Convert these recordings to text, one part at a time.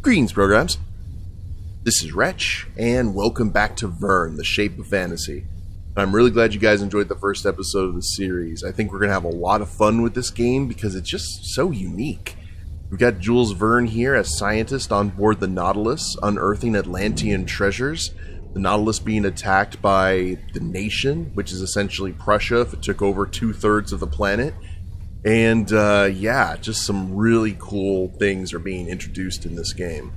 Greetings, programs. This is Wretch, and welcome back to Verne, the Shape of Fantasy. I'm really glad you guys enjoyed the first episode of the series. I think we're going to have a lot of fun with this game because it's just so unique. We've got Jules Verne here as scientist on board the Nautilus, unearthing Atlantean treasures. The Nautilus being attacked by the Nation, which is essentially Prussia if it took over 2/3 of the planet. And yeah, just some really cool things are being introduced in this game.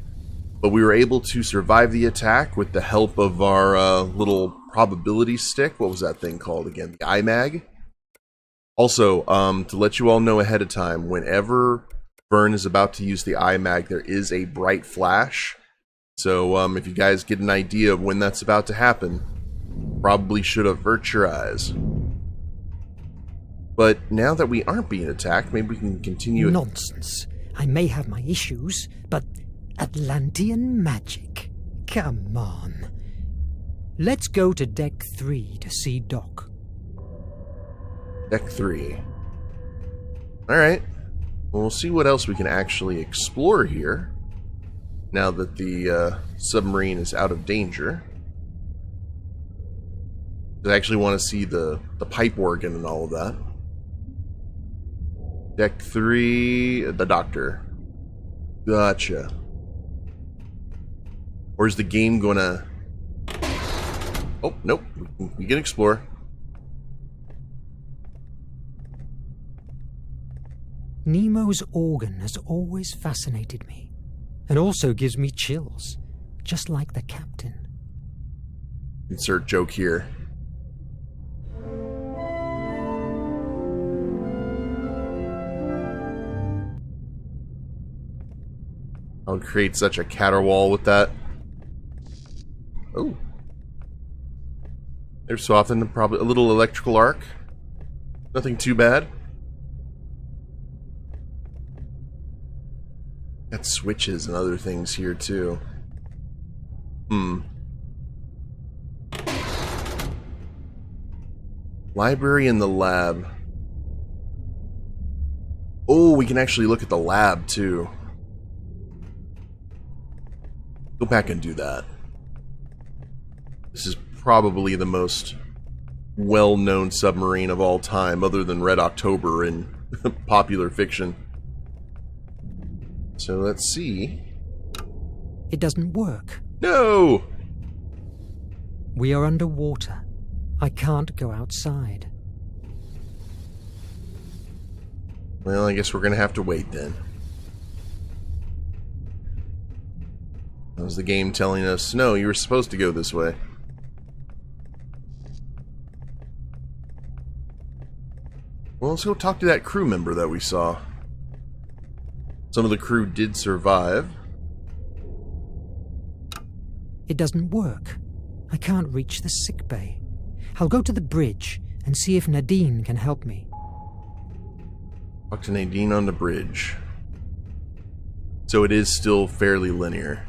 But we were able to survive the attack with the help of our little probability stick. What was that thing called again? The Imag? Also, to let you all know ahead of time, whenever Verne is about to use the Imag, there is a bright flash. So if you guys get an idea of when that's about to happen, probably should avert your eyes. But now that we aren't being attacked, maybe we can continue... Nonsense. I may have my issues, but Atlantean magic? Come on. Let's go to Deck 3 to see Doc. Deck 3. Alright. Well, we'll see what else we can actually explore here, now that the submarine is out of danger. I actually want to see the pipe organ and all of that. Deck 3, the Doctor. Gotcha. Or is the game gonna... Oh, nope. We can explore. Nemo's organ has always fascinated me, and also gives me chills, just like the captain. Insert joke here. I'll create such a caterwaul with that. Oh. There's so often probably a little electrical arc. Nothing too bad. Got switches and other things here too. Library in the lab. Oh, we can actually look at the lab too. Go back and do that. This is probably the most well-known submarine of all time, other than Red October in popular fiction. So let's see. It doesn't work. No! We are underwater. I can't go outside. Well, I guess we're gonna have to wait then. That was the game telling us, no, you were supposed to go this way. Well, let's go talk to that crew member that we saw. Some of the crew did survive. It doesn't work. I can't reach the sickbay. I'll go to the bridge and see if Nadine can help me. Talk to Nadine on the bridge. So it is still fairly linear.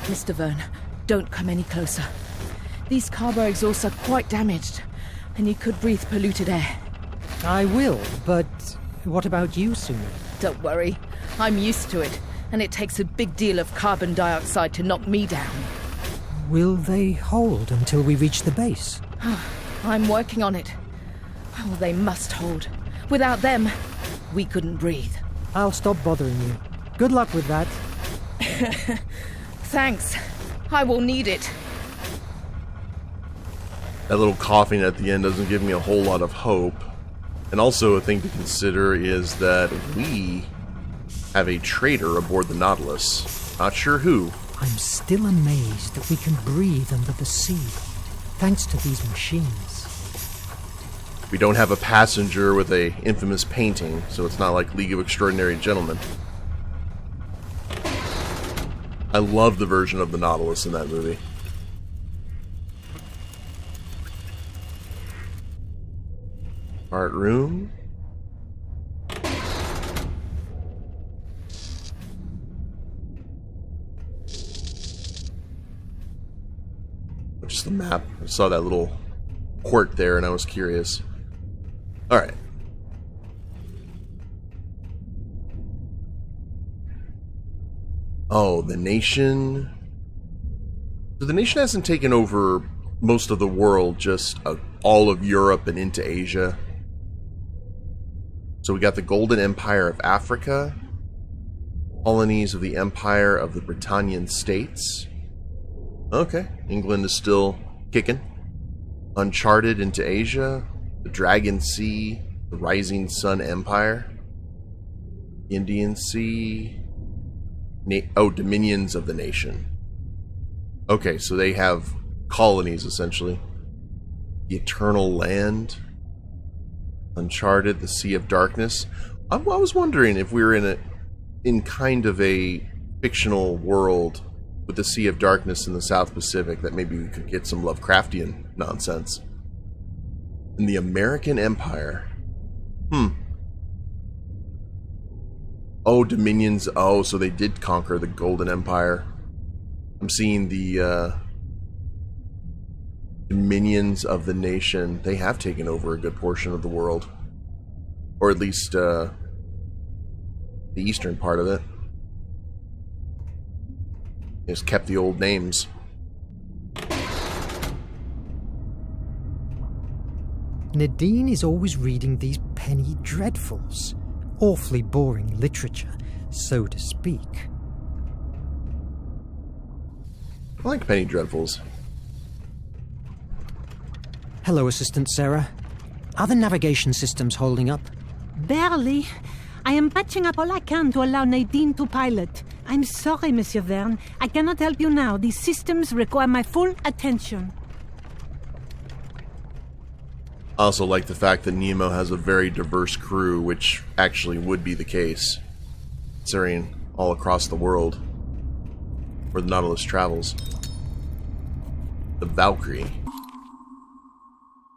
Mr. Verne, don't come any closer. These carbo exhausts are quite damaged, and you could breathe polluted air. I will, but what about you, Sumi? Don't worry, I'm used to it, and it takes a big deal of carbon dioxide to knock me down. Will they hold until we reach the base? I'm working on it. Oh, they must hold. Without them, we couldn't breathe. I'll stop bothering you. Good luck with that. Thanks. I will need it. That little coughing at the end doesn't give me a whole lot of hope. And also a thing to consider is that we have a traitor aboard the Nautilus. Not sure who. I'm still amazed that we can breathe under the sea, thanks to these machines. We don't have a passenger with a infamous painting, so it's not like League of Extraordinary Gentlemen. I love the version of the Nautilus in that movie. Art room. Just the map. I saw that little port there and I was curious. Alright. Oh, the nation... So the nation hasn't taken over most of the world, just all of Europe and into Asia. So we got the Golden Empire of Africa, colonies of the Empire of the Britannian States. Okay, England is still kicking. Uncharted into Asia, the Dragon Sea, the Rising Sun Empire, Indian Sea, Dominions of the Nation. Okay, so they have colonies, essentially. The Eternal Land, Uncharted, the Sea of Darkness. I was wondering if we were in kind of a fictional world with the Sea of Darkness in the South Pacific, that maybe we could get some Lovecraftian nonsense. In the American Empire. Oh, Dominions. Oh, so they did conquer the Golden Empire. I'm seeing the Dominions of the Nation. They have taken over a good portion of the world. Or at least the eastern part of it. Just kept the old names. Nadine is always reading these penny dreadfuls. Awfully boring literature, so to speak. I like penny dreadfuls. Hello, Assistant Sarah. Are the navigation systems holding up? Barely. I am patching up all I can to allow Nadine to pilot. I'm sorry, Monsieur Verne. I cannot help you now. These systems require my full attention. I also like the fact that Nemo has a very diverse crew, which actually would be the case, considering all across the world where the Nautilus travels. The Valkyrie.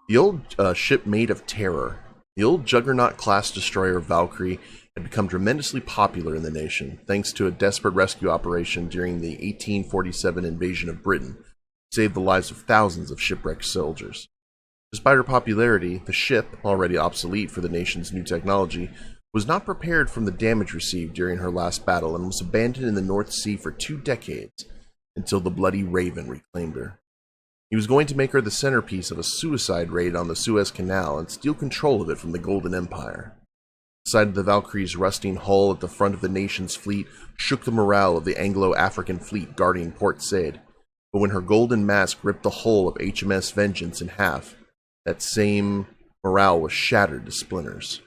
The old ship made of terror. The old Juggernaut-class destroyer Valkyrie had become tremendously popular in the nation, thanks to a desperate rescue operation during the 1847 invasion of Britain, which saved the lives of thousands of shipwrecked soldiers. Despite her popularity, the ship, already obsolete for the nation's new technology, was not prepared from the damage received during her last battle and was abandoned in the North Sea for 2 decades, until the Bloody Raven reclaimed her. He was going to make her the centerpiece of a suicide raid on the Suez Canal and steal control of it from the Golden Empire. The sight of the Valkyrie's rusting hull at the front of the nation's fleet shook the morale of the Anglo-African fleet guarding Port Said, but when her golden mask ripped the hull of HMS Vengeance in half, that same morale was shattered to splinters.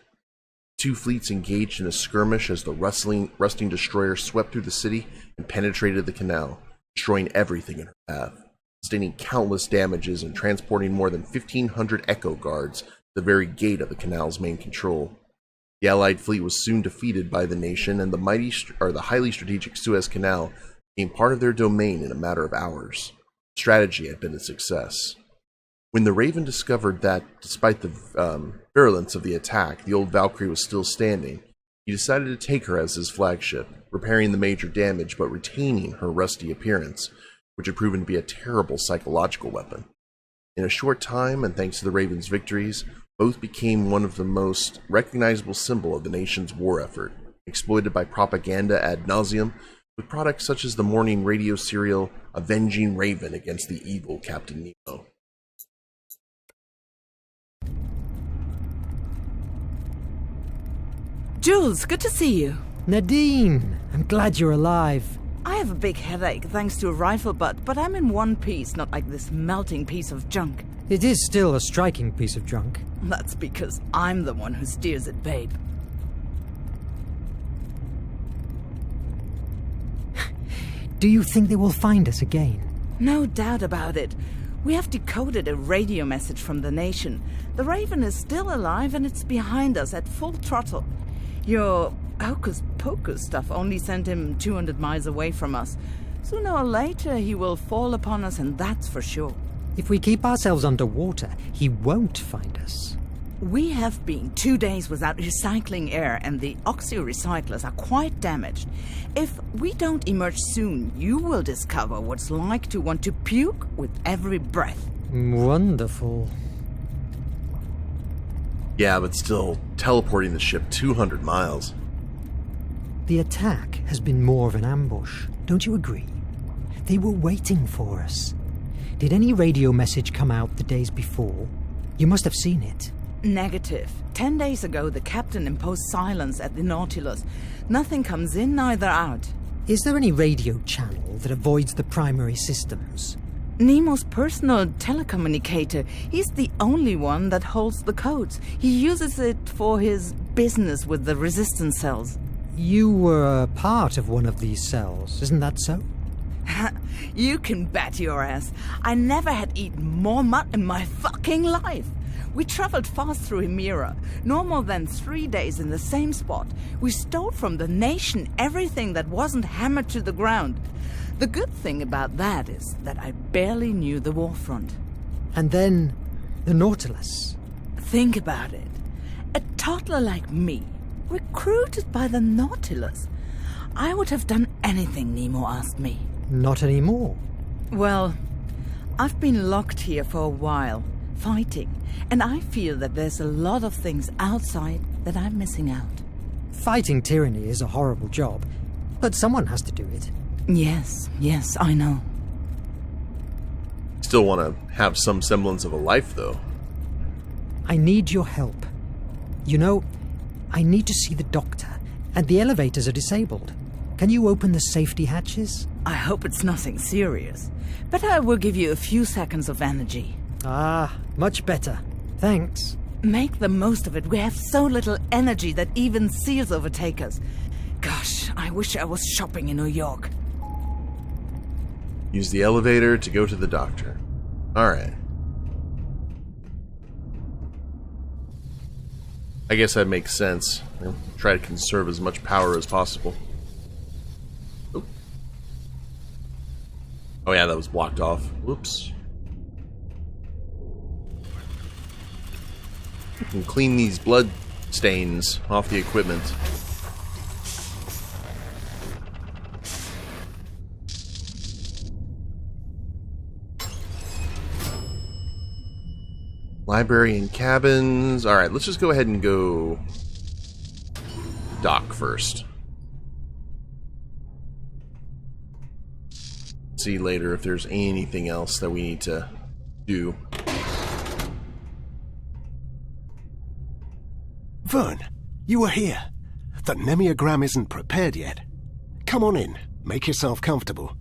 2 fleets engaged in a skirmish as the rusting destroyer swept through the city and penetrated the canal, destroying everything in her path, sustaining countless damages and transporting more than 1,500 Echo Guards to the very gate of the canal's main control. The Allied fleet was soon defeated by the nation, and the highly strategic Suez Canal became part of their domain in a matter of hours. Strategy had been a success. When the Raven discovered that, despite the virulence of the attack, the old Valkyrie was still standing, he decided to take her as his flagship, repairing the major damage but retaining her rusty appearance, which had proven to be a terrible psychological weapon. In a short time, and thanks to the Raven's victories, both became one of the most recognizable symbol of the nation's war effort, exploited by propaganda ad nauseum, with products such as the morning radio serial Avenging Raven against the evil Captain Nemo. Jules, good to see you. Nadine, I'm glad you're alive. I have a big headache thanks to a rifle butt, but I'm in one piece, not like this melting piece of junk. It is still a striking piece of junk. That's because I'm the one who steers it, babe. Do you think they will find us again? No doubt about it. We have decoded a radio message from the nation. The Raven is still alive and it's behind us at full throttle. Your hocus-pocus stuff only sent him 200 miles away from us. Sooner or later he will fall upon us, and that's for sure. If we keep ourselves underwater, he won't find us. We have been 2 days without recycling air, and the oxy-recyclers are quite damaged. If we don't emerge soon, you will discover what it's like to want to puke with every breath. Wonderful. Yeah, but still, teleporting the ship 200 miles. The attack has been more of an ambush, don't you agree? They were waiting for us. Did any radio message come out the days before? You must have seen it. Negative. 10 days ago, the captain imposed silence at the Nautilus. Nothing comes in, neither out. Is there any radio channel that avoids the primary systems? Nemo's personal telecommunicator. He's the only one that holds the codes. He uses it for his business with the resistance cells. You were a part of one of these cells, isn't that so? You can bet your ass. I never had eaten more mud in my fucking life. We traveled fast through Hemira, no more than 3 days in the same spot. We stole from the nation everything that wasn't hammered to the ground. The good thing about that is that I barely knew the warfront. And then, the Nautilus. Think about it. A toddler like me, recruited by the Nautilus. I would have done anything Nemo asked me. Not anymore. Well, I've been locked here for a while, fighting, and I feel that there's a lot of things outside that I'm missing out. Fighting tyranny is a horrible job, but someone has to do it. Yes, I know. Still want to have some semblance of a life, though. I need your help. You know, I need to see the doctor, and the elevators are disabled. Can you open the safety hatches? I hope it's nothing serious, but I will give you a few seconds of energy. Ah, much better. Thanks. Make the most of it. We have so little energy that even seals overtake us. Gosh, I wish I was shopping in New York. Use the elevator to go to the doctor. Alright. I guess that makes sense. Try to conserve as much power as possible. Oop. Oh yeah, that was blocked off. Whoops. We can clean these blood stains off the equipment. Library and cabins. Alright, let's just go ahead and go dock first. See later if there's anything else that we need to do. Verne, you were here. The nemiogram isn't prepared yet. Come on in. Make yourself comfortable.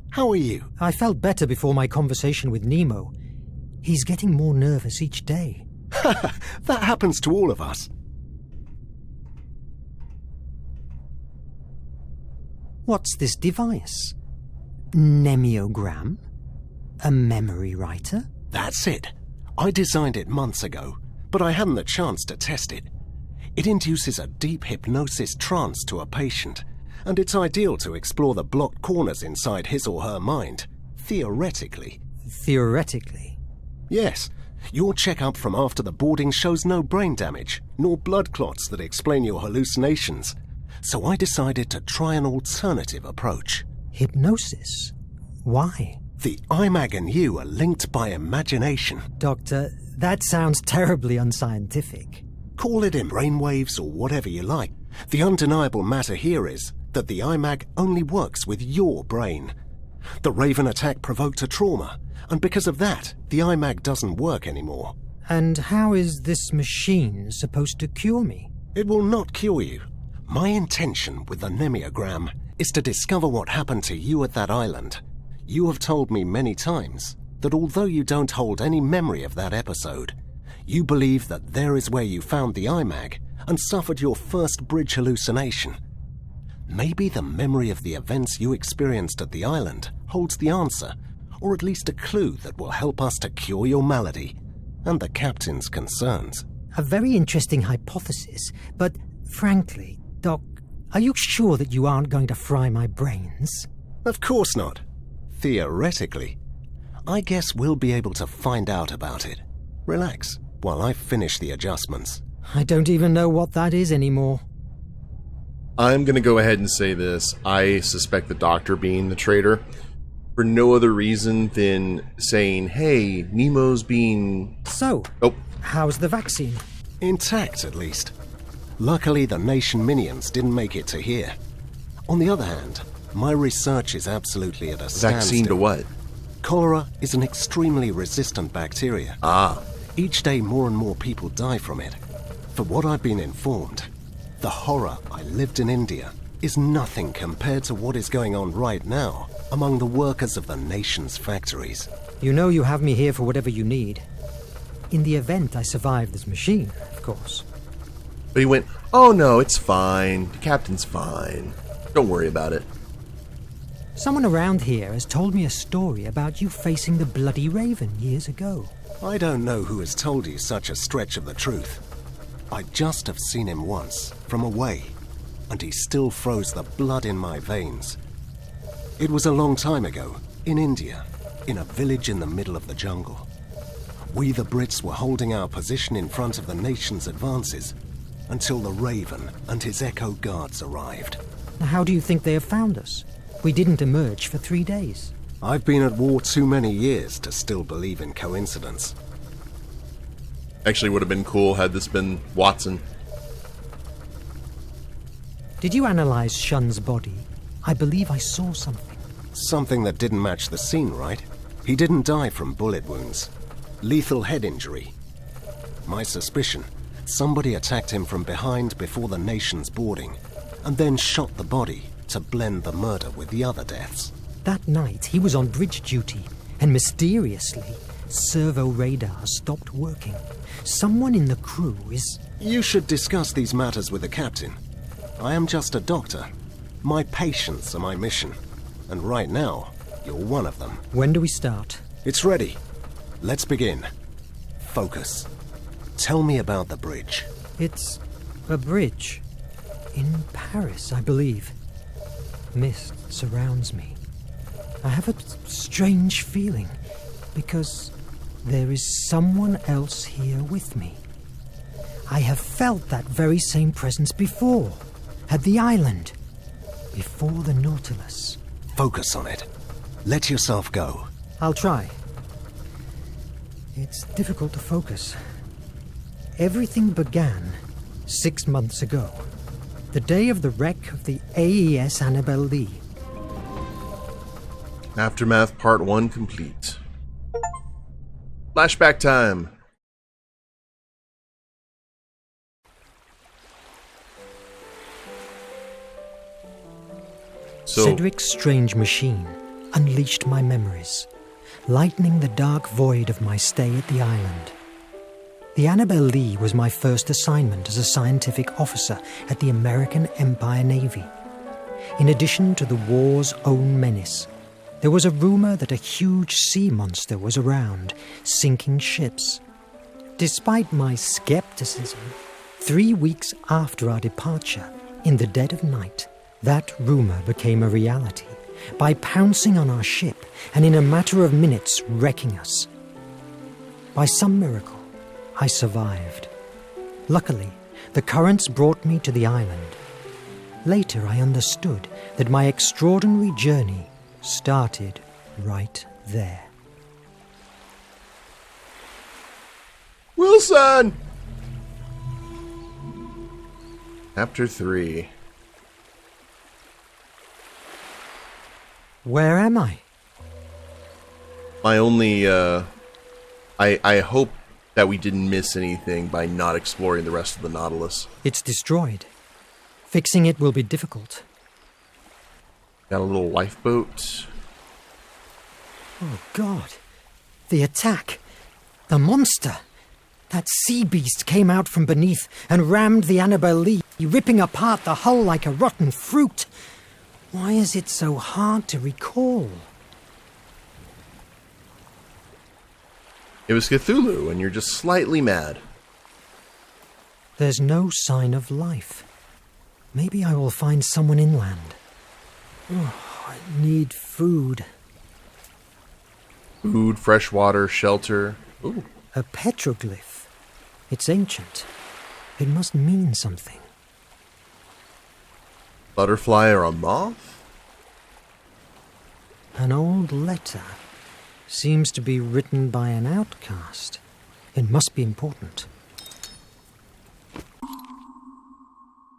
How are you? I felt better before my conversation with Nemo. He's getting more nervous each day. That happens to all of us. What's this device? Nemiogram? A memory writer? That's it. I designed it months ago, but I hadn't the chance to test it. It induces a deep hypnosis trance to a patient, and it's ideal to explore the blocked corners inside his or her mind, theoretically. Theoretically? Yes. Your checkup from after the boarding shows no brain damage, nor blood clots that explain your hallucinations. So I decided to try an alternative approach. Hypnosis? Why? The Imag and you are linked by imagination. Doctor, that sounds terribly unscientific. Call it in brainwaves or whatever you like. The undeniable matter here is that the Imag only works with your brain. The Raven attack provoked a trauma, and because of that, the Imag doesn't work anymore. And how is this machine supposed to cure me? It will not cure you. My intention with the nemiogram is to discover what happened to you at that island. You have told me many times that although you don't hold any memory of that episode, you believe that there is where you found the Imag and suffered your first bridge hallucination. Maybe the memory of the events you experienced at the island holds the answer, or at least a clue that will help us to cure your malady and the captain's concerns. A very interesting hypothesis, but frankly, Doc, are you sure that you aren't going to fry my brains? Of course not. Theoretically. I guess we'll be able to find out about it. Relax while I finish the adjustments. I don't even know what that is anymore. I'm going to go ahead and say this. I suspect the doctor being the traitor for no other reason than saying, hey, Nemo's being... So, how's the vaccine? Intact, at least. Luckily, the nation minions didn't make it to here. On the other hand, my research is absolutely at a standstill. Vaccine to what? Cholera is an extremely resistant bacteria. Ah. Each day more and more people die from it. For what I've been informed, the horror I lived in India is nothing compared to what is going on right now among the workers of the nation's factories. You know you have me here for whatever you need. In the event I survive this machine, of course. But he went, "Oh no, it's fine. The captain's fine. Don't worry about it." Someone around here has told me a story about you facing the bloody Raven years ago. I don't know who has told you such a stretch of the truth. I just have seen him once, from away, and he still froze the blood in my veins. It was a long time ago, in India, in a village in the middle of the jungle. We the Brits were holding our position in front of the nation's advances until the Raven and his Echo guards arrived. Now, how do you think they have found us? We didn't emerge for 3 days. I've been at war too many years to still believe in coincidence. Actually, would have been cool had this been Watson. Did you analyze Shun's body? I believe I saw something. Something that didn't match the scene, right? He didn't die from bullet wounds. Lethal head injury. My suspicion, somebody attacked him from behind before the nation's boarding, and then shot the body to blend the murder with the other deaths. That night, he was on bridge duty, and mysteriously, servo radar stopped working. Someone in the crew is... You should discuss these matters with the captain. I am just a doctor. My patients are my mission. And right now, you're one of them. When do we start? It's ready. Let's begin. Focus. Tell me about the bridge. It's a bridge. In Paris, I believe. Mist surrounds me. I have a strange feeling, because there is someone else here with me. I have felt that very same presence before, at the island, before the Nautilus. Focus on it. Let yourself go. I'll try. It's difficult to focus. Everything began 6 months ago, the day of the wreck of the AES Annabelle Lee. Aftermath Part 1 complete. Flashback time. Cedric's strange machine unleashed my memories, lightening the dark void of my stay at the island. The Annabelle Lee was my first assignment as a scientific officer at the American Empire Navy. In addition to the war's own menace, there was a rumor that a huge sea monster was around, sinking ships. Despite my skepticism, 3 weeks after our departure, in the dead of night, that rumor became a reality by pouncing on our ship and in a matter of minutes wrecking us. By some miracle, I survived. Luckily, the currents brought me to the island. Later, I understood that my extraordinary journey started right there. Wilson! Chapter 3. Where am I? My only, I hope that we didn't miss anything by not exploring the rest of the Nautilus. It's destroyed. Fixing it will be difficult. Got a little lifeboat. Oh, God. The attack. The monster. That sea beast came out from beneath and rammed the Annabelle Lee, ripping apart the hull like a rotten fruit. Why is it so hard to recall? It was Cthulhu, and you're just slightly mad. There's no sign of life. Maybe I will find someone inland. Oh, I need food. Food, fresh water, shelter. Ooh. A petroglyph. It's ancient. It must mean something. Butterfly or a moth? An old letter. Seems to be written by an outcast. It must be important.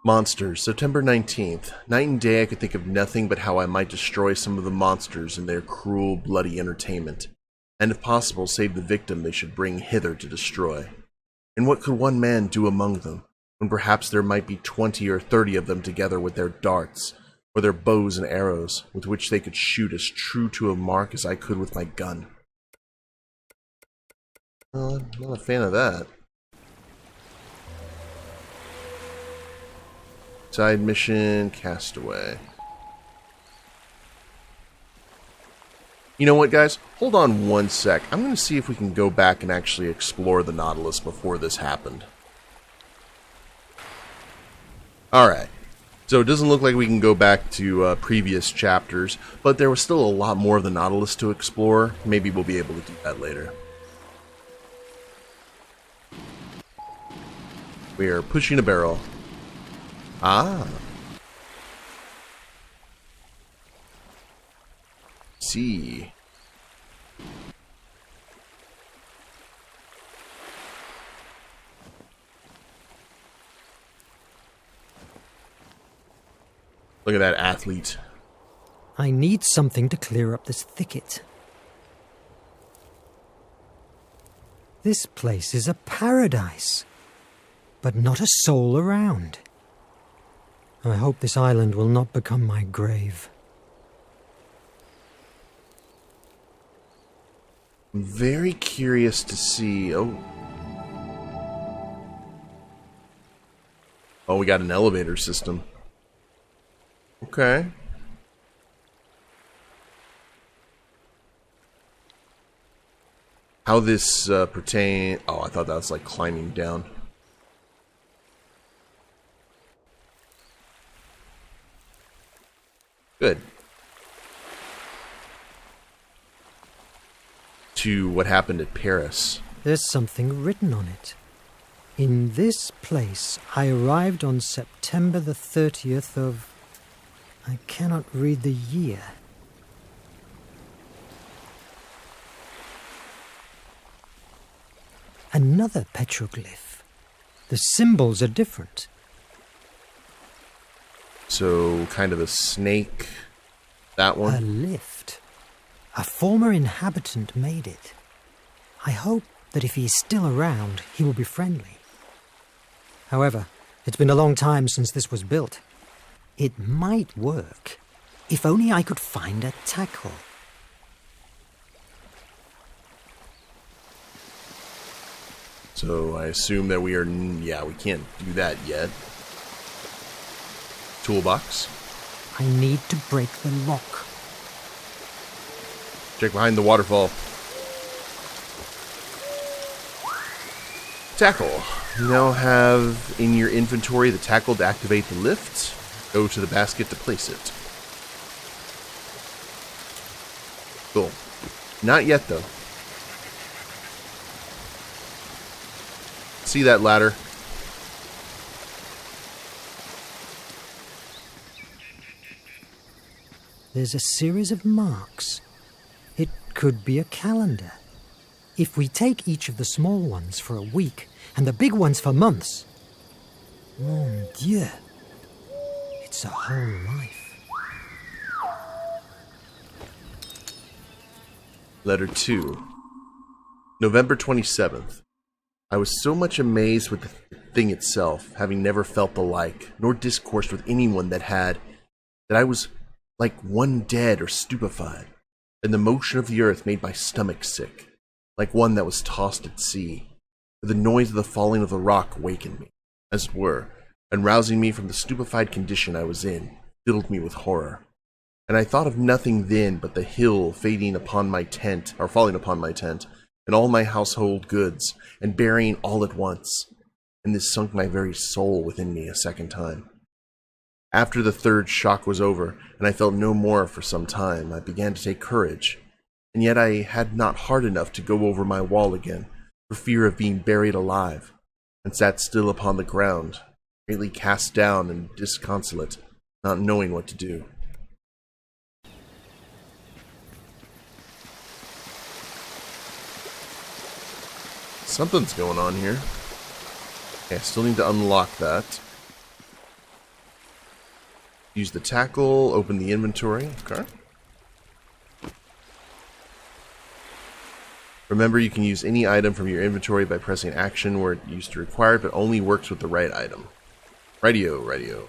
Monsters, September 19th. Night and day I could think of nothing but how I might destroy some of the monsters in their cruel, bloody entertainment, and if possible save the victim they should bring hither to destroy. And what could one man do among them, when perhaps there might be 20 or 30 of them together with their darts, or their bows and arrows, with which they could shoot as true to a mark as I could with my gun? Well, I'm not a fan of that. Side mission, Castaway. You know what, guys? Hold on one sec. I'm going to see if we can go back and actually explore the Nautilus before this happened. Alright. So it doesn't look like we can go back to previous chapters, but there was still a lot more of the Nautilus to explore. Maybe we'll be able to do that later. We are pushing a barrel. Ah. See. Look at that athlete. I need something to clear up this thicket. This place is a paradise, but not a soul around. I hope this island will not become my grave. I'm very curious to see... Oh, we got an elevator system. Okay. How this pertain... Oh, I thought that was like climbing down. Good. To what happened at Paris. There's something written on it. In this place, I arrived on September the 30th of... I cannot read the year. Another petroglyph. The symbols are different. So, kind of a snake. That A one. lift. A former inhabitant made it. I hope that if he is still around, he will be friendly. However, it's been a long time since this was built. It might work, if only I could find a tackle. So, I assume that we are... Yeah, we can't do that yet. Toolbox. I need to break the lock. Check behind the waterfall. Tackle. You now have in your inventory the tackle to activate the lift. Go to the basket to place it. Cool. Not yet, though. See that ladder? There's a series of marks. It could be a calendar. If we take each of the small ones for a week and the big ones for months, mon Dieu, it's a whole life. Letter 2. November 27th. I was so much amazed with the thing itself, having never felt the like, nor discoursed with anyone that had, that I was like one dead or stupefied, and the motion of the earth made my stomach sick, like one that was tossed at sea. For the noise of the falling of the rock wakened me, as it were, and rousing me from the stupefied condition I was in, filled me with horror. And I thought of nothing then but the hill fading upon my tent, or falling upon my tent, and all my household goods, and burying all at once. And this sunk my very soul within me a second time. After the third shock was over, and I felt no more for some time, I began to take courage, and yet I had not heart enough to go over my wall again, for fear of being buried alive, and sat still upon the ground, greatly cast down and disconsolate, not knowing what to do. Something's going on here. Okay, I still need to unlock that. Use the tackle, open the inventory. Okay. Remember, you can use any item from your inventory by pressing action where it used to require it, but only works with the right item. Radio.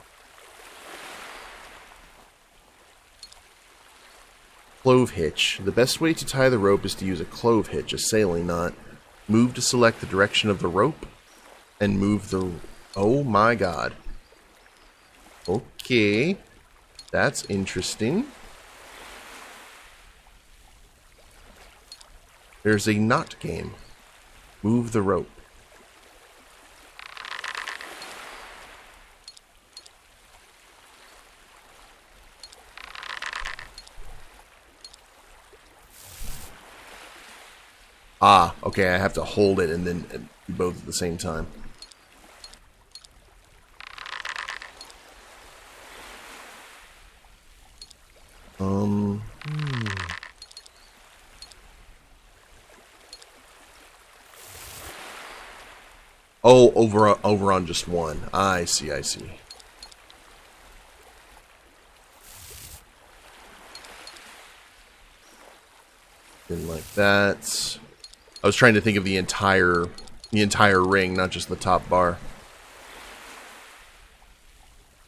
Clove hitch. The best way to tie the rope is to use a clove hitch, a sailing knot. Move to select the direction of the rope, and move the... Oh my god. Okay. That's interesting. There's a knot game. Move the rope. Ah, okay, I have to hold it and then do both at the same time. Oh, over on just one. I see. Didn't like that. I was trying to think of the entire ring, not just the top bar.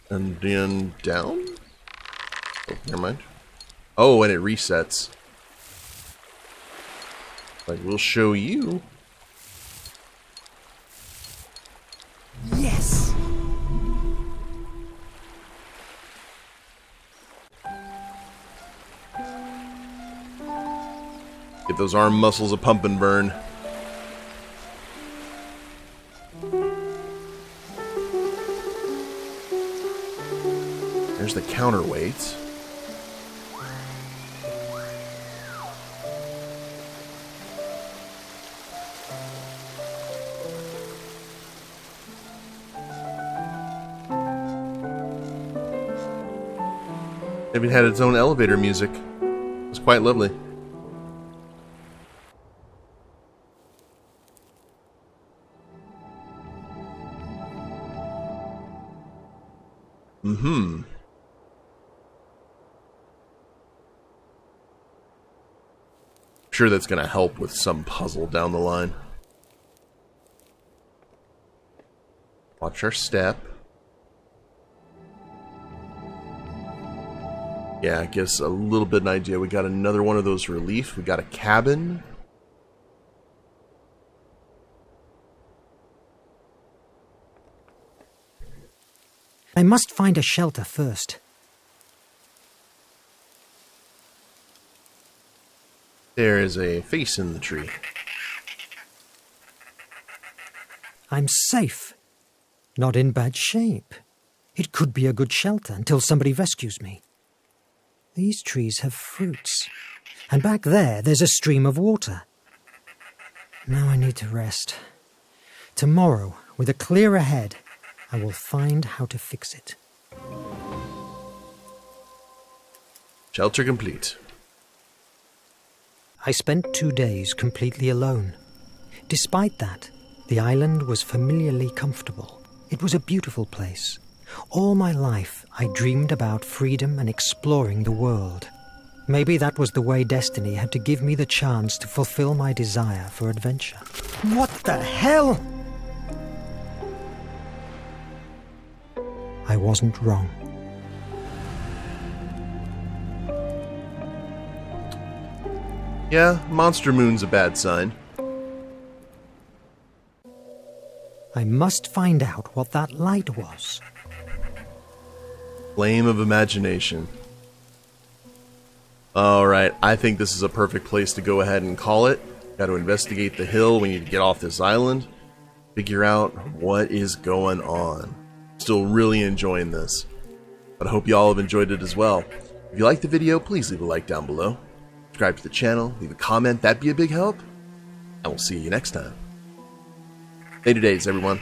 And then down? Oh, never mind. Oh, and it resets. Like, we'll show you. Yes! Get those arm muscles a pumping, Verne. There's the counterweight. Even had its own elevator music. It was quite lovely. Sure, that's going to help with some puzzle down the line. Watch our step. Yeah, it gives a little bit of an idea. We got another one of those relief. We got a cabin. I must find a shelter first. There is a face in the tree. I'm safe. Not in bad shape. It could be a good shelter until somebody rescues me. These trees have fruits. And back there's a stream of water. Now I need to rest. Tomorrow, with a clearer head, I will find how to fix it. Shelter complete. I spent 2 days completely alone. Despite that, the island was familiarly comfortable. It was a beautiful place. All my life, I dreamed about freedom and exploring the world. Maybe that was the way destiny had to give me the chance to fulfill my desire for adventure. What the hell? I wasn't wrong. Yeah, Monster Moon's a bad sign. I must find out what that light was. Flame of imagination. Alright, I think this is a perfect place to go ahead and call it. Got to investigate the hill. We need to get off this island. Figure out what is going on. Still really enjoying this. But I hope you all have enjoyed it as well. If you liked the video, please leave a like down below. Subscribe to the channel, leave a comment, that'd be a big help. And we'll see you next time. Later days, everyone.